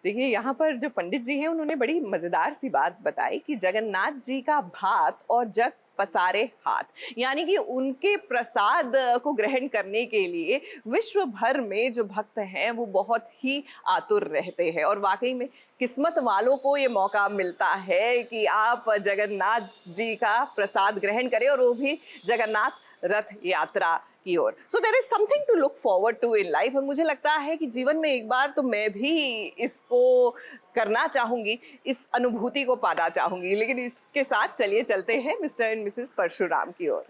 देखिए, यहाँ पर जो पंडित जी हैं उन्होंने बड़ी मज़ेदार सी बात बताई कि जगन्नाथ जी का भात और जग पसारे हाथ, यानी कि उनके प्रसाद को ग्रहण करने के लिए विश्व भर में जो भक्त हैं वो बहुत ही आतुर रहते हैं। और वाक़ई में किस्मत वालों को ये मौका मिलता है कि आप जगन्नाथ जी का प्रसाद ग्रहण करें, और वो भी जगन्नाथ रथ यात्रा की ओर। So there is something to look forward to in life, और मुझे लगता है कि जीवन में एक बार तो मैं भी इसको करना चाहूंगी, इस अनुभूति को पाना चाहूंगी। लेकिन इसके साथ चलिए चलते हैं मिस्टर एंड मिसेस परशुराम की ओर।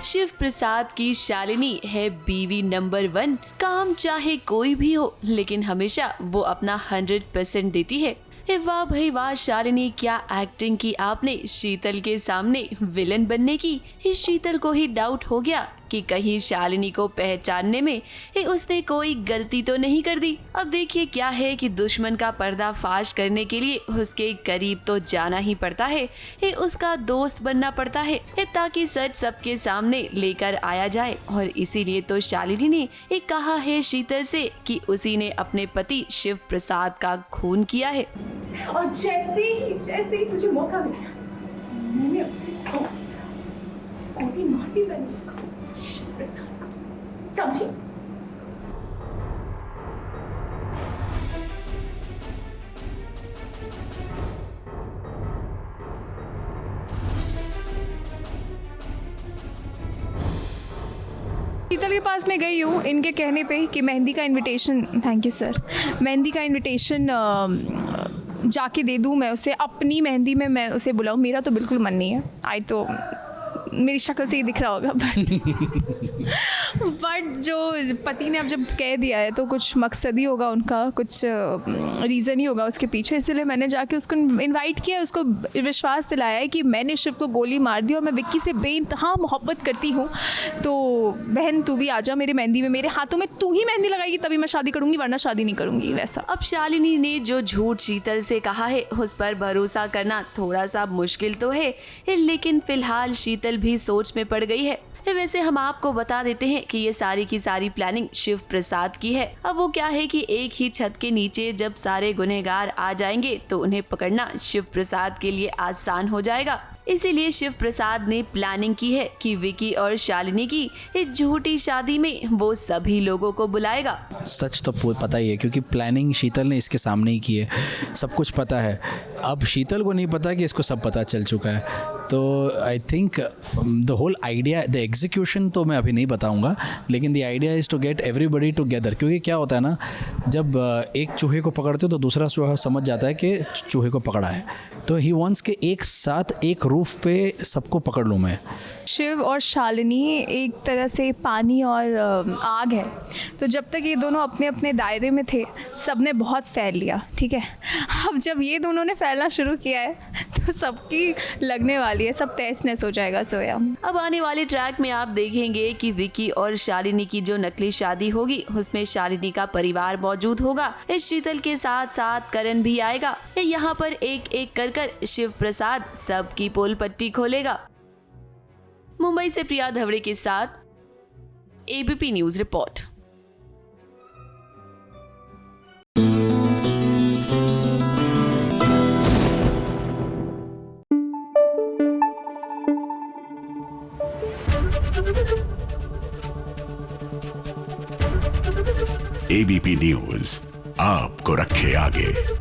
शिव प्रसाद की शालिनी है बीवी नंबर 1। काम चाहे कोई भी हो, लेकिन हमेशा वो अपना 100% देती है। वाह भाई वाह शालिनी, क्या एक्टिंग की आपने शीतल के सामने विलन बनने की। इस शीतल को ही डाउट हो गया कि कहीं शालिनी को पहचानने में उसने कोई गलती तो नहीं कर दी। अब देखिए क्या है कि दुश्मन का पर्दाफाश करने के लिए उसके करीब तो जाना ही पड़ता है, उसका दोस्त बनना पड़ता है, ताकि सच सबके सामने लेकर आया जाए। और इसीलिए तो शालिनी ने कहा है शीतल से कि उसी ने अपने पति शिव प्रसाद का खून किया है। और जैसे ही मुझे मौका मिला, मैंने उससे गोली मार दी। मैंने उसको शिव प्रसाद को, समझी? शीतल के पास मैं गई हूँ इनके कहने पे कि मेहंदी का invitation, thank you sir, mehndi का इनविटेशन जाके दे दूँ मैं उसे, अपनी मेहंदी में मैं उसे बुलाऊँ। मेरा तो बिल्कुल मन नहीं है, आई तो मेरी शक्ल से ही दिख रहा होगा, बट जो पति ने अब जब कह दिया है तो कुछ मकसद ही होगा उनका, कुछ रीज़न ही होगा उसके पीछे। इसलिए मैंने जाके उसको इनवाइट किया, उसको विश्वास दिलाया है कि मैंने शिव को गोली मार दी और मैं विक्की से बेइंतहा मोहब्बत करती हूँ। तो बहन तू भी आ जा मेरी मेहंदी में, मेरे हाथों में तू ही मेहंदी लगाएगी तभी मैं शादी करूँगी, वरना शादी नहीं करूँगी। वैसा अब शालिनी ने जो झूठ शीतल से कहा है उस पर भरोसा करना थोड़ा सा मुश्किल तो है, लेकिन फिलहाल शीतल भी सोच में पड़ गई है। वैसे हम आपको बता देते हैं कि ये सारी की सारी प्लानिंग शिव प्रसाद की है। अब वो क्या है कि एक ही छत के नीचे जब सारे गुनहगार आ जाएंगे तो उन्हें पकड़ना शिव प्रसाद के लिए आसान हो जाएगा। इसीलिए शिव प्रसाद ने प्लानिंग की है कि विकी और शालिनी की इस झूठी शादी में वो सभी लोगों को बुलाएगा। सच तो पता ही है क्योंकि प्लानिंग शीतल ने इसके सामने ही की है, सब कुछ पता है। अब शीतल को नहीं पता कि इसको सब पता चल चुका है। तो I think the whole idea, the execution तो मैं अभी नहीं बताऊंगा, लेकिन the idea is to get everybody together. क्योंकि क्या होता है ना, जब एक चूहे को पकड़ते हो तो दूसरा चूहा समझ जाता है कि चूहे को पकड़ा है, तो ही वांट्स के एक साथ एक रूफ पे सबको पकड़ लूँ मैं। शिव और शालिनी एक तरह से पानी और आग है, तो जब तक ये दोनों अपने अपने दायरे में थे सबने बहुत फैल लिया, ठीक है। अब जब ये दोनों ने फैलना शुरू किया है तो सबकी लगने वाली है, सब तहस नहस हो जाएगा सोया। अब आने वाले ट्रैक में आप देखेंगे कि विकी और शालिनी की जो नकली शादी होगी उसमें शालिनी का परिवार मौजूद होगा। इस शीतल के साथ साथ करण भी आएगा। यहाँ पर एक एक कर शिव प्रसाद सबकी पोल पट्टी खोलेगा। मुंबई से प्रिया धवड़े के साथ ABP news report. ABP news आपको रखे आगे।